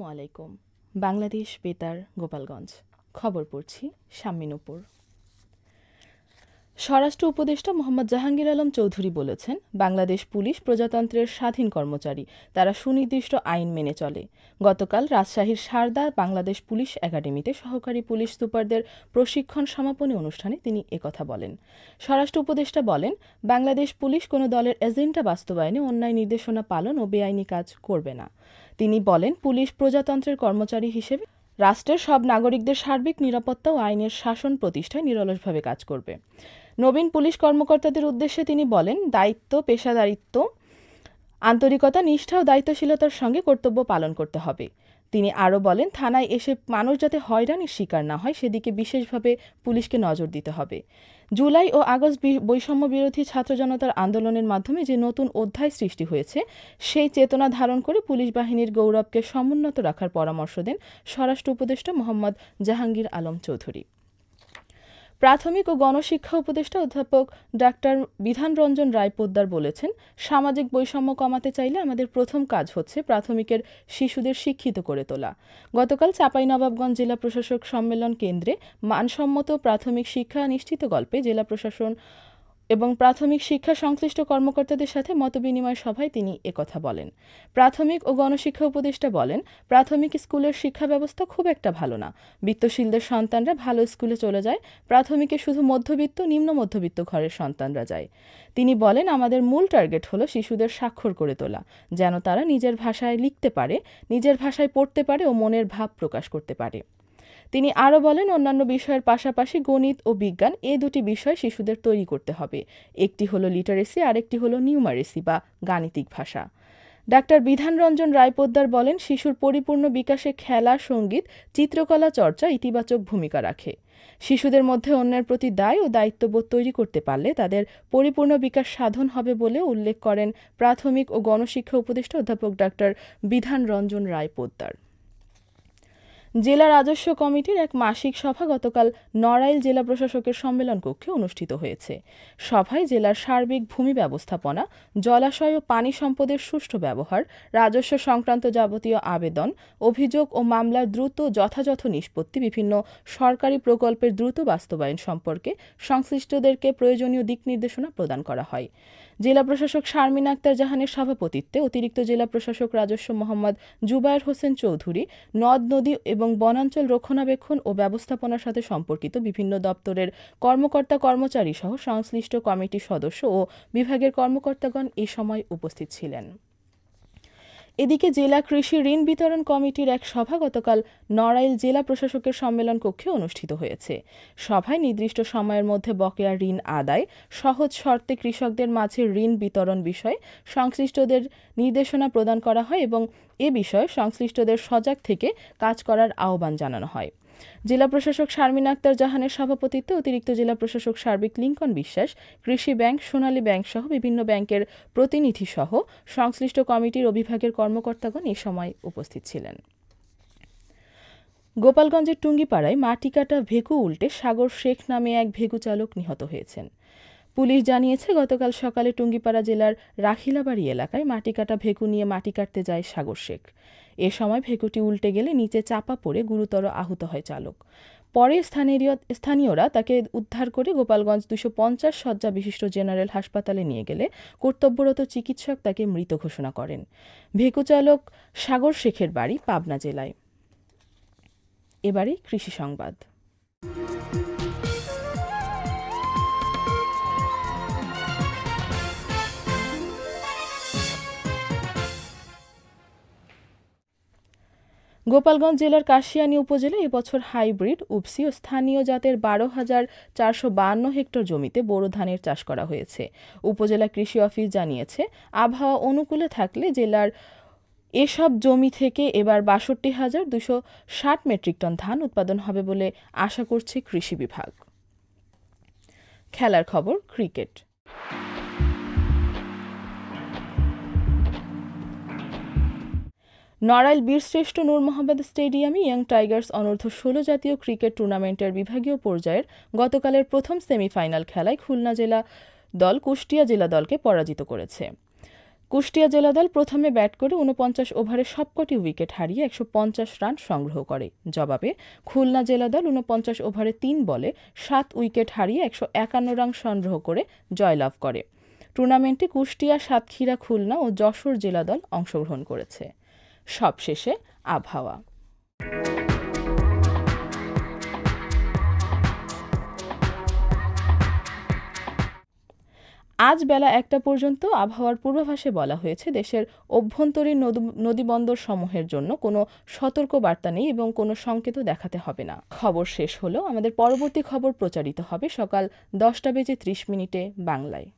আসসালামু আলাইকুম। বাংলাদেশ বেতার গোপালগঞ্জ খবর পড়ছি শাম্মী নূপুর। স্বরাষ্ট্র উপদেষ্টা মোহাম্মদ জাহাঙ্গীর আলম চৌধুরী বলেছেন, বাংলাদেশ পুলিশ প্রজাতন্ত্রের স্বাধীন কর্মচারী, তারা সুনির্দিষ্ট আইন মেনে চলে। গতকাল রাজশাহীর সারদা বাংলাদেশ পুলিশ একাডেমিতে সহকারী পুলিশ সুপারদের প্রশিক্ষণ সমাপনী অনুষ্ঠানে তিনি একথা বলেন। স্বরাষ্ট্র উপদেষ্টা বলেন, বাংলাদেশ পুলিশ কোনো দলের এজেন্ডা বাস্তবায়নে অন্যায় নির্দেশনা পালন ও বেআইনি কাজ করবে না। তিনি বলেন, পুলিশ প্রজাতন্ত্রের কর্মচারী হিসেবে রাষ্ট্রের সব নাগরিকদের সার্বিক নিরাপত্তা ও আইনের শাসন প্রতিষ্ঠায় নিরলসভাবে কাজ করবে। নবীন পুলিশ কর্মকর্তাদের উদ্দেশ্যে তিনি বলেন, দায়িত্ব, পেশাদারিত্ব, আন্তরিকতা, নিষ্ঠা ও দায়িত্বশীলতার সঙ্গে কর্তব্য পালন করতে হবে। তিনি আরও বলেন, থানায় এসে মানুষ যাতে হয়রানির শিকার না হয় সেদিকে বিশেষভাবে পুলিশকে নজর দিতে হবে। জুলাই ও আগস্ট বৈষম্য বিরোধী ছাত্র জনতার আন্দোলনের মাধ্যমে যে নতুন অধ্যায় সৃষ্টি হয়েছে, সেই চেতনা ধারণ করে পুলিশ বাহিনীর গৌরবকে সমুন্নত রাখার পরামর্শ দেন স্বরাষ্ট্র উপদেষ্টা মোহাম্মদ জাহাঙ্গীর আলম চৌধুরী। প্রাথমিক ও গণশিক্ষা উপদেষ্টা অধ্যাপক ডাক্তার বিধান রঞ্জন রায় পোদ্দার বলেছেন, সামাজিক বৈষম্য কমাতে চাইলে আমাদের প্রথম কাজ হচ্ছে প্রাথমিকের শিশুদের শিক্ষিত করে তোলা। গতকাল চাঁপাইনবাবগঞ্জ জেলা প্রশাসক সম্মেলন কেন্দ্রে মানসম্মত প্রাথমিক শিক্ষা নিশ্চিতকল্পে জেলা প্রশাসন এবং প্রাথমিক শিক্ষা সংশ্লিষ্ট কর্মকর্তাদের সাথে মতবিনিময় সভায় তিনি একথা বলেন। প্রাথমিক ও গণশিক্ষা উপদেষ্টা বলেন, প্রাথমিক স্কুলের শিক্ষা ব্যবস্থা খুব একটা ভালো না। বিত্তশীলদের সন্তানরা ভালো স্কুলে চলে যায়, প্রাথমিকে শুধু মধ্যবিত্ত, নিম্ন মধ্যবিত্ত ঘরের সন্তানরা যায়। তিনি বলেন, আমাদের মূল টার্গেট হলো শিশুদের স্বাক্ষর করে তোলা, যেন তারা নিজের ভাষায় লিখতে পারে, নিজের ভাষায় পড়তে পারে ও মনের ভাব প্রকাশ করতে পারে। তিনি আরও বলেন, অন্যান্য বিষয়ের পাশাপাশি গণিত ও বিজ্ঞান, এই দুটি বিষয় শিশুদের তৈরি করতে হবে। একটি হলো লিটারেসি, আরেকটি হলো নিউমারেসি বা গাণিতিক ভাষা। ডাক্তার বিধান রঞ্জন রায় পোদ্দার বলেন, শিশুর পরিপূর্ণ বিকাশে খেলা, সঙ্গীত, চিত্রকলা চর্চা ইতিবাচক ভূমিকা রাখে। শিশুদের মধ্যে অন্যের প্রতি দায় ও দায়িত্ববোধ তৈরি করতে পারলে তাদের পরিপূর্ণ বিকাশ সাধন হবে বলে উল্লেখ করেন প্রাথমিক ও গণশিক্ষা উপদেষ্টা অধ্যাপক ডাক্তার বিধান রঞ্জন রায় পোদ্দার। জেলা রাজস্ব কমিটির এক মাসিক সভা গতকাল নড়াইল জেলা প্রশাসকের সম্মেলন কক্ষে অনুষ্ঠিত হয়েছে। সভায় জেলার সার্বিক ভূমি ব্যবস্থাপনা, জলাশয় ও পানি সম্পদের সুষ্ঠু ব্যবহার, রাজস্ব সংক্রান্ত যাবতীয় আবেদন, অভিযোগ ও মামলার দ্রুত যথাযথ নিষ্পত্তি, বিভিন্ন সরকারি প্রকল্পের দ্রুত বাস্তবায়ন সম্পর্কে সংশ্লিষ্টদেরকে প্রয়োজনীয় দিক নির্দেশনা প্রদান করা হয়। জেলা প্রশাসক শারমিন আক্তার জাহানের সভাপতিত্বে অতিরিক্ত জেলা প্রশাসক রাজস্ব মোহাম্মদ জুবায়ের হোসেন চৌধুরী নদ নদী এবং বনাঞ্চল রক্ষণাবেক্ষণ ও ব্যবস্থাপনার সাথে সম্পর্কিত বিভিন্ন দপ্তরের কর্মকর্তা কর্মচারী সহ সংশ্লিষ্ট কমিটির সদস্য ও বিভাগের কর্মকর্তাগণ এই সময় উপস্থিত ছিলেন। এদিকে জেলা কৃষি ঋণ বিতরণ কমিটির এক সভা গতকাল নড়াইল জেলা প্রশাসকের সম্মেলন কক্ষে অনুষ্ঠিত হয়েছে। সভায় নির্দিষ্ট সময়ের মধ্যে বকেয়া ঋণ আদায়, সহজ শর্তে কৃষকদের মাঝে ঋণ বিতরণ বিষয়ে সংশ্লিষ্টদের নির্দেশনা প্রদান করা হয় এবং এ বিষয়ে সংশ্লিষ্টদের সজাগ থেকে কাজ করার আহ্বান জানানো হয়। জেলা প্রশাসক শারমিন আক্তার জাহানের সভাপতিত্বে অতিরিক্ত জেলা প্রশাসক সার্বিক লিঙ্কন বিশ্বাস, কৃষি ব্যাংক, সোনালী ব্যাংক সহ বিভিন্ন ব্যাংকের প্রতিনিধি সহ সংশ্লিষ্ট কমিটির ও বিভাগের কর্মকর্তাগণ এ সময় উপস্থিত ছিলেন। গোপালগঞ্জের টুঙ্গিপাড়ায় মাটি কাটা ভেকু উল্টে সাগর শেখ নামে এক ভেকু চালক নিহত হয়েছেন। পুলিশ জানিয়েছে, গতকাল সকালে টুঙ্গিপাড়া জেলার রাখিলাবাড়ি এলাকায় মাটি কাটা ভেকু নিয়ে মাটি কাটতে যায় সাগর শেখ। এ সময় ভেকুটি উল্টে গেলে নিচে চাপা পড়ে গুরুতর আহত হয় চালক। পরে স্থানীয়রা তাকে উদ্ধার করে গোপালগঞ্জ 250 শয্যা বিশিষ্ট জেনারেল হাসপাতালে নিয়ে গেলে কর্তব্যরত চিকিৎসক তাকে মৃত ঘোষণা করেন। ভেকু চালক সাগর শেখের বাড়ি পাবনা জেলায়। এবারে কৃষি সংবাদ। গোপালগঞ্জ জেলার কাশিয়ানী উপজেলায় এবছর হাইব্রিড, উপসি ও স্থানীয় জাতের 12,452 হেক্টর জমিতে বোরো ধানের চাষ করা হয়েছে। উপজেলা কৃষি অফিস জানিয়েছে, আবহাওয়া অনুকূলে থাকলে জেলার এসব জমি থেকে এবার 62,260 মেট্রিক টন ধান উৎপাদন হবে বলে আশা করছে কৃষি বিভাগ। খেলার খবর, ক্রিকেট। নড়াইল বীরশ্রেষ্ঠ নূর মোহাম্মদ স্টেডিয়ামে ইয়ং টাইগার্স অনূর্ধ্ব 16 জাতীয় ক্রিকেট টুর্নামেন্টের বিভাগীয় পর্যায়ের গতকালের প্রথম সেমিফাইনাল খেলায় খুলনা জেলা দল কুষ্টিয়া জেলা দলকে পরাজিত করেছে। কুষ্টিয়া জেলা দল প্রথমে ব্যাট করে ৪৯ ওভারে সবকটি উইকেট হারিয়ে ১৫০ রান সংগ্রহ করে। জবাবে খুলনা জেলা দল ৪৯ ওভারে ৩ বলে ৭ উইকেট হারিয়ে ১৫১ রান সংগ্রহ করে জয়লাভ করে। টুর্নামেন্টে কুষ্টিয়া, সাতক্ষীরা, খুলনা ও যশোর জেলা দল অংশগ্রহণ করেছে। সবশেষে আবহাওয়া। আজ বেলা ১টা পর্যন্ত আবহাওয়ার পূর্বাভাসে বলা হয়েছে, দেশের অভ্যন্তরীণ নদীবন্দর সমূহের জন্য কোনো সতর্ক বার্তা নেই এবং কোনো সংকেতও দেখাতে হবে না। খবর শেষ হলো। আমাদের পরবর্তী খবর প্রচারিত হবে সকাল ১০টা বেজে ৩০ মিনিটে বাংলায়।